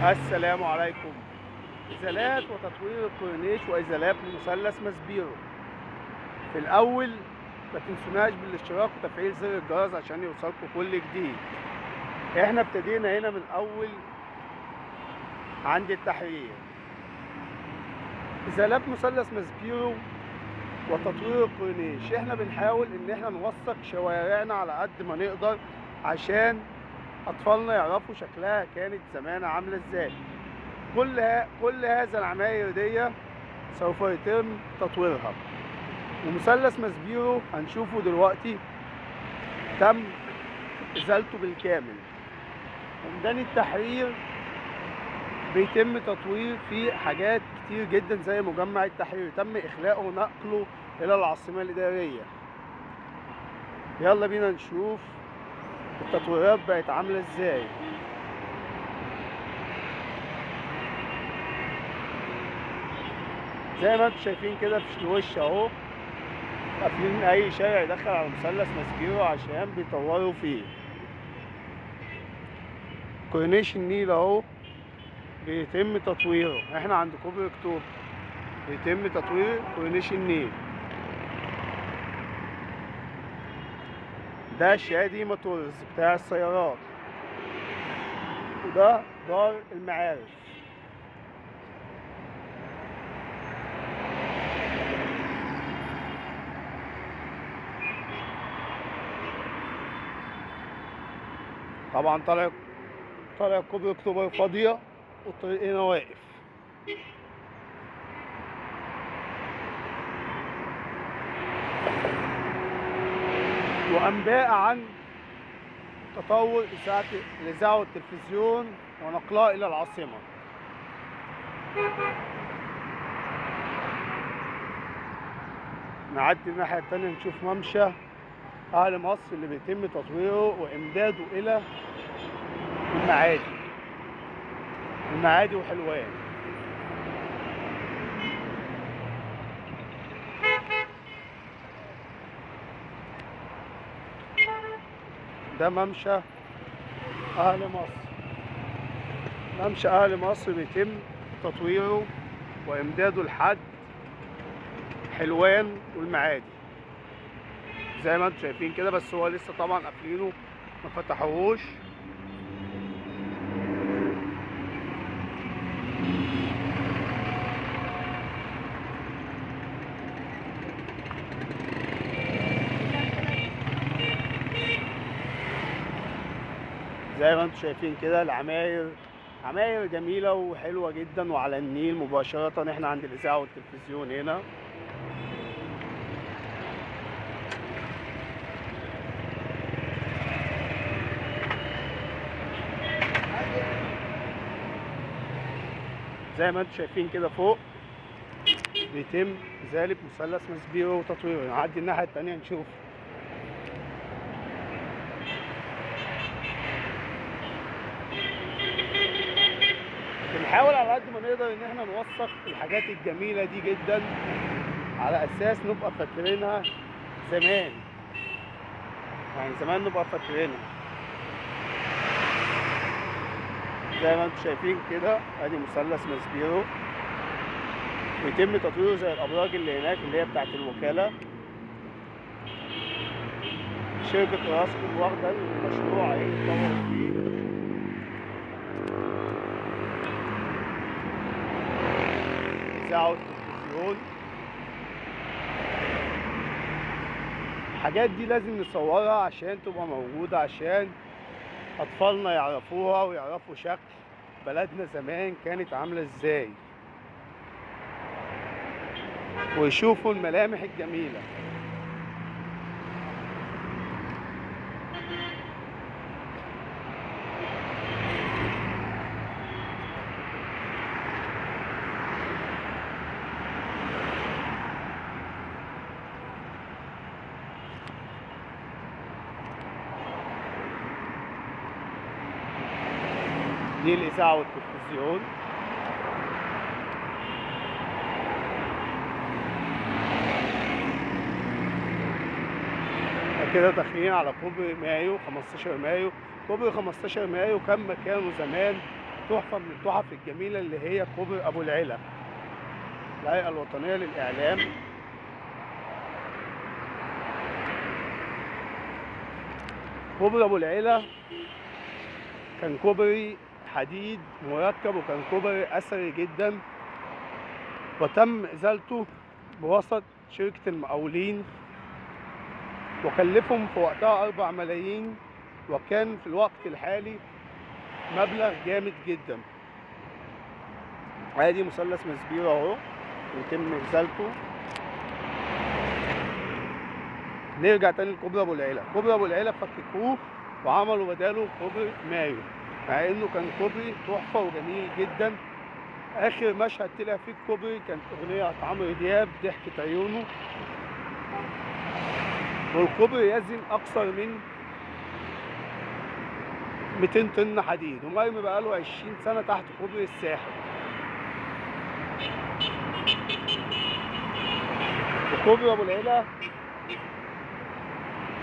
السلام عليكم. إزالات وتطوير الكورنيش وإزالات لمثلث ماسبيرو. في الأول ما تنسوناش بالاشتراك وتفعيل زر الجرس عشان يوصلكم كل جديد. احنا ابتدينا هنا من أول عند التحرير. إزالات مثلث ماسبيرو وتطوير الكورنيش، احنا بنحاول ان احنا نوثق شوارعنا على قد ما نقدر عشان أطفالنا يعرفوا شكلها كانت زمان عاملة ازاي. كل هذا العماير دي سوف يتم تطويرها، ومثلث ماسبيرو هنشوفه دلوقتي تم ازالته بالكامل. وميدان التحرير بيتم تطوير فيه حاجات كتير جدا زي مجمع التحرير تم اخلاءه ونقله الى العاصمة الادارية. يلا بينا نشوف التطويرات بقت عاملة ازاي. زي ما انتم شايفين كده في الوش اهو قافلين اي شارع يدخل على مثلث ماسبيرو عشان بيطوروا فيه. كورنيش النيل اهو بيتم تطويره، احنا عند كوبري اكتوبر بيتم تطوير كورنيش النيل. ده شادي موتورز بتاع السيارات، وده دار المعارف. طبعا طالع كوبري اكتوبر فاضية والطريق هنا واقف. وأنباء عن تطور الإذاعة والتلفزيون ونقلها إلى العاصمة. نعدي الناحية التانية نشوف ممشى أهل مصر اللي بيتم تطويره وإمداده إلى المعادي وحلوان. ده ممشى أهل مصر بيتم تطويره وإمداده لحد حلوان والمعادي زي ما انتم شايفين كده، بس هو لسه طبعا قافلينه ما فتحوهوش. زي ما انتم شايفين كده عماير جميلة وحلوة جدا وعلى النيل مباشرة. احنا عند الإذاعة والتلفزيون هنا. زي ما انتم شايفين كده فوق بيتم إزالة مثلث ماسبيرو وتطويره. نعدي الناحية التانية نشوف. بنحاول على قد ما نقدر ان احنا نوثق الحاجات الجميلة دي جدا على اساس نبقى فاكرينها زمان، يعني زمان نبقى فاكرينها. زي ما انتم شايفين كده ادي مثلث ماسبيرو بيتم تطويره زي الابراج اللي هناك اللي هي بتاعت الوكالة. شركة راسكو واخدة المشروع اهي تطور فيه. الإذاعة والتلفزيون الحاجات دي لازم نصورها عشان تبقى موجودة، عشان أطفالنا يعرفوها ويعرفوا شكل بلدنا زمان كانت عاملة ازاي ويشوفوا الملامح الجميلة. دي الإذاعة والتلفزيون. كده داخلين على كوبري مايو 15 مايو. كوبري 15 مايو كان مكانه زمان تحفة من التحف الجميلة اللي هي كوبري أبو العلا. الهيئة الوطنية للإعلام كوبري أبو العلا كان كوبري حديد مركب، وكان كوبري أثري جدا، وتم إزالته بوسط شركة المقاولين، وكلفهم في وقتها 4 ملايين، وكان في الوقت الحالي مبلغ جامد جدا. ادي مثلث مسبيرو اهو يتم ازالته. نرجع تاني لكوبري ابو العلا. كوبري ابو العلا فككوه وعملوا بداله كوبري مايو، مع انه كان كوبري تحفه وجميل جدا. اخر مشهد طلع فيه الكوبري كانت اغنيه عمرو دياب ضحكت عيونه، والكوبري يزن اكثر من 200 طن حديد، ومرمي بقاله 20 سنه تحت كوبري الساحل. وكوبري ابو العلا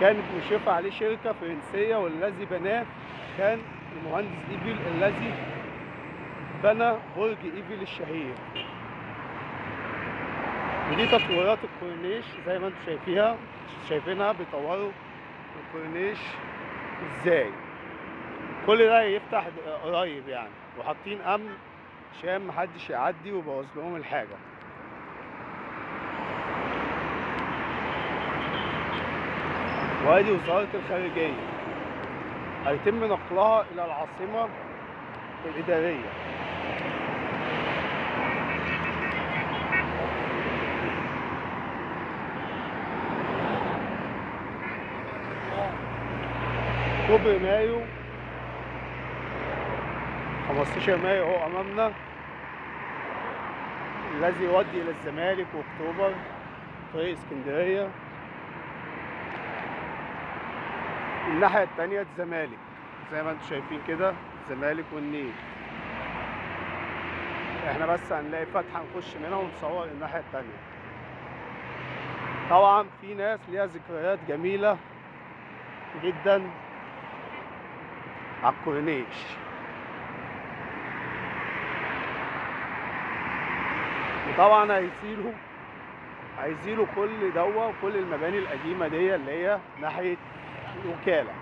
كانت مشرفه عليه شركه فرنسيه، والذي بناه كان المهندس ايفيل الذي بنى برج ايفيل الشهير. ودي تطويرات الكورنيش زي ما انتم شايفينها بيطوروا الكورنيش ازاي. كل ده يفتح قريب يعني، وحاطين امن عشان محدش يعدي ويبوظ لهم الحاجه. وادي وزاره الخارجيه هيتم نقلها الى العاصمه الاداريه. كوبري مايو 15 مايو اهو امامنا، الذي يؤدي الى الزمالك واكتوبر طريق اسكندريه. الناحيه التانيه الزمالك زي ما انتم شايفين كده، الزمالك والنيل. احنا بس هنلاقي فتحه نخش منها ونصور الناحيه التانيه. طبعا في ناس ليها ذكريات جميله جدا على الكورنيش. وطبعا هيزيلوا كل دوا وكل المباني القديمه دي اللي هي ناحيه الوكاله.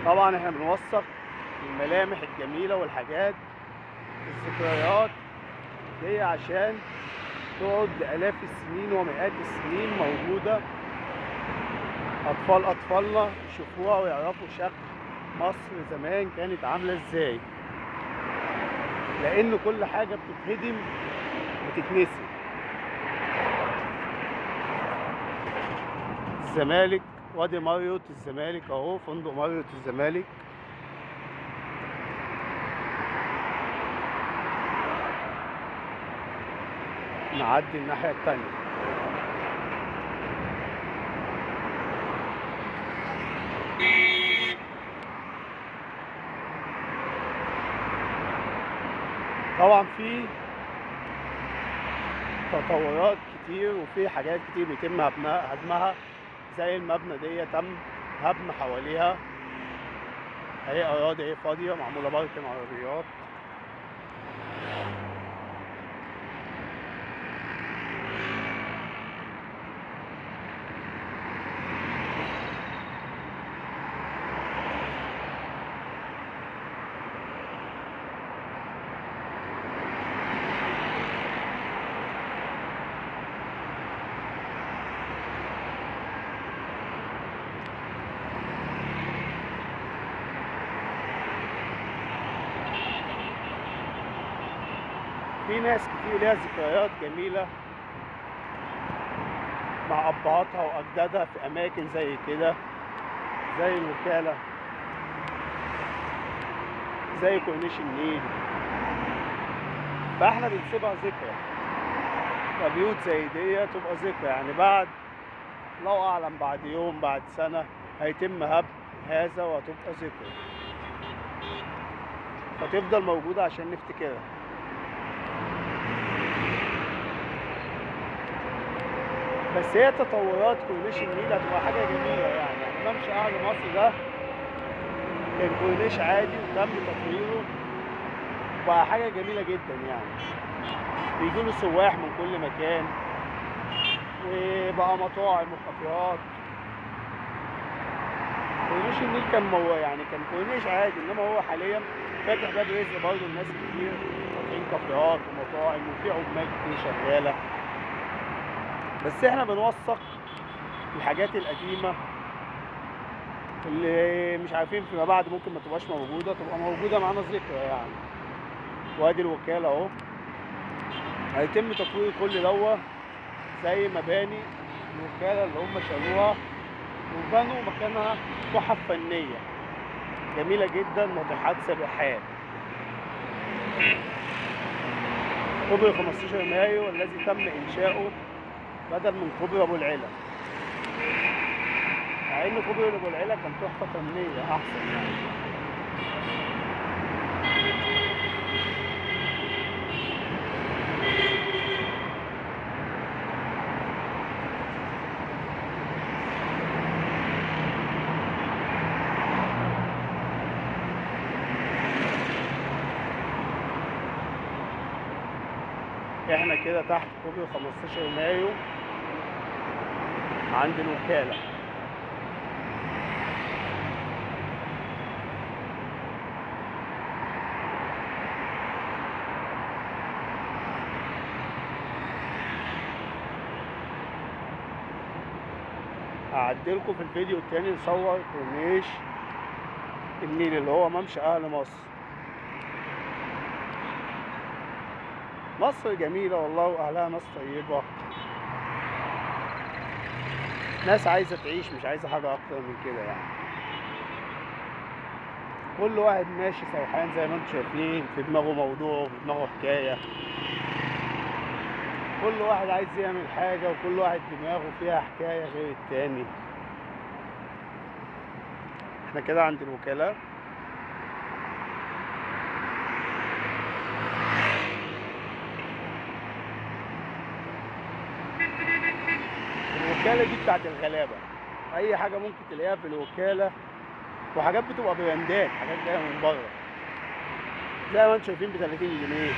طبعا احنا بنوثق الملامح الجميله والحاجات الذكريات دي عشان تقعد لآلاف السنين ومئات السنين موجوده. أطفالنا يشوفوها ويعرفوا شكل مصر زمان كانت عاملة ازاي، لأن كل حاجة بتتهدم وتتنسي. الزمالك وادي ماريوت الزمالك اهو، فندق ماريوت الزمالك. نعدي الناحية التانية. طبعا في تطورات كتير وفي حاجات كتير بيتم هدمها، زي المبنى دي تم هدم حواليها، اهي اراضي اهي فاضيه معموله باركن عربيات. في ناس كتير ليها ذكريات جميلة مع أبهاتها وأجدادها في أماكن زي كده، زي الوكالة، زي كورنيش النيل. فاحنا بنسيبها ذكرى، فبيوت زي دي تبقى ذكرى يعني. بعد الله أعلم بعد يوم بعد سنة هيتم هدم هذا وهتبقى ذكرى، فتفضل موجودة عشان نفتكرها. بس هي تطورات كورنيش النيل هتبقى حاجة جميلة يعني ممشى أهل مصر ده كان كورنيش عادي وتم تطويره وبقى حاجة جميلة جدا يعني. بيجيله سواح من كل مكان وبقى مطاعم وكافيهات. كورنيش النيل كان يعني كان كورنيش عادي، انما هو حاليا فاتح باب رزق برضه لناس كتير، فاتحين كافيهات ومطاعم وفي عمال كتير شغالة. بس احنا بنوثق الحاجات القديمة اللي مش عارفين فيما بعد ممكن ما تبقاش موجودة، تبقى موجودة معانا ذكرى يعني. وادي الوكالة اهو هيتم تطوير كل دوة زي مباني الوكالة اللي هم شالوها وبنوا مكانها تحف فنية جميلة جدا، ناطحات سباحات. كوبري 15 مايو الذي تم إنشاؤه بدل من كوبري أبو العلا، مع إن كوبري أبو العلا كان تحفة فنية أحسن يعني. احنا كده تحت كوبري 15 مايو عند الوكالة. هعدلكوا في الفيديو التاني نصور كورنيش النيل اللي هو ممشى أهل مصر. مصر جميلة والله وأهلها ناس طيبة، ناس عايزة تعيش مش عايزة حاجة أكتر من كده يعني. كل واحد ماشي سرحان زي ما انتم شايفين، في دماغه موضوع وفي دماغه حكاية. كل واحد عايز يعمل حاجة وكل واحد دماغه فيها حكاية غير التاني. احنا كده عند الوكالة. الوكالة دي بتاعت الغلابة، أي حاجة ممكن تلاقيها في الوكالة، وحاجات بتبقى براندات، حاجات جاية من بره زي ما انتم شايفين ب 30 جنيه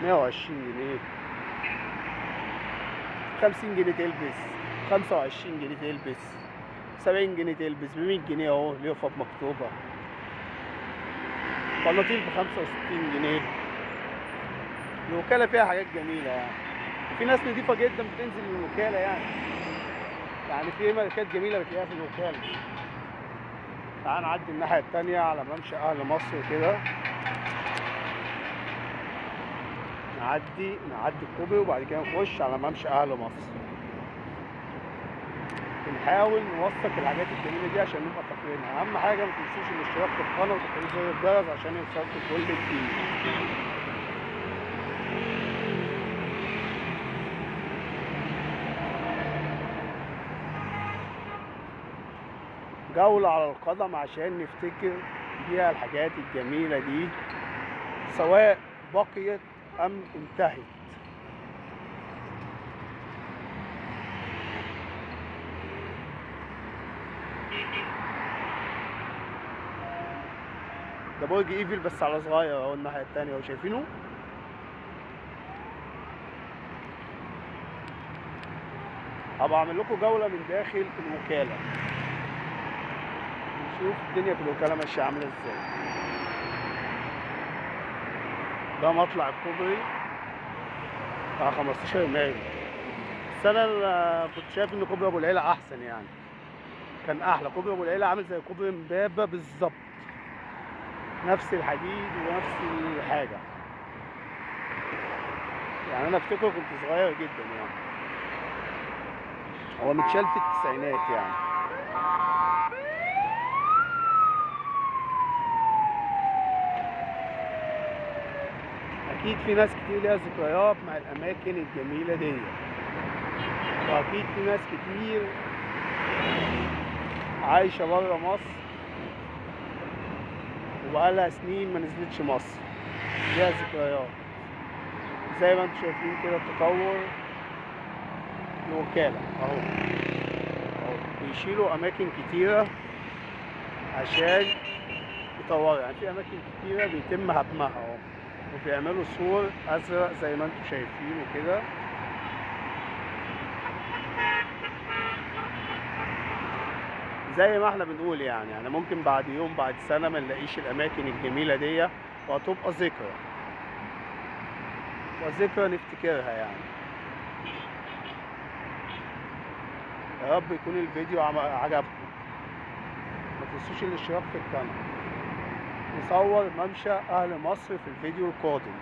120 جنيه 50 جنيه تلبس، 25 جنيه تلبس، 70 جنيه تلبس، ب 100 جنيه اهو ليفة مكتوبة، بناطيل ب 65 جنيه. الوكالة فيها حاجات جميلة يعني، وفي ناس نضيفة جدا بتنزل من الوكالة يعني في ماركات جميلة بتلاقيها في الوكالة. تعال نعدي الناحية التانية على ممشى أهل مصر كده، نعدي الكوبري وبعد كده نخش على ممشى أهل مصر. بنحاول نوثق الحاجات الجميلة دي عشان نبقى فاكرينها. أهم حاجة ما تنسوش الاشتراك في القناة وتفعيل زر الجرس عشان يوصلكوا كل جديد. جولة على القدم عشان نفتكر بيها الحاجات الجميلة دي سواء بقيت أم انتهت. ده برج ايفل بس على صغير اهو الناحية التانية اهو شايفينه. هبقى اعمل لكم جولة من داخل الوكالة نشوف الدنيا في الوكالة ماشية عاملة ازاي. ده مطلع الكوبري بتاع 15 مايو. بس انا كنت شايف ان كوبري ابو العلا احسن يعني، كان احلى. كوبري ابو العلا عامل زي كوبري امبابة بالظبط، نفس الحديد ونفس الحاجة يعني. انا افتكر كنت صغير جدا يعني، هو متشال في التسعينات يعني. اكيد في ناس كتير ليها ذكريات مع الاماكن الجميلة دي، واكيد في ناس كتير عايشة برا مصر وبقالها سنين ما نزلتش مصر، ليها ذكريات. زي ما انتم شايفين كده التطور الوكالة اهو. بيشيلوا اماكن كتيرة عشان يطوروا، يعني في اماكن كتيرة بيتم هدمها اهو، وبيعملوا سور ازرق زي ما انتم شايفينه كده. زي ما احنا بنقول يعني ممكن بعد يوم بعد سنة ما نلاقيش الاماكن الجميلة دي، وهتبقى ذكرى نفتكرها يعني. يا رب يكون الفيديو عجبكم. ما تنسوش الاشتراك في القناة. نصور ممشى اهل مصر في الفيديو القادم.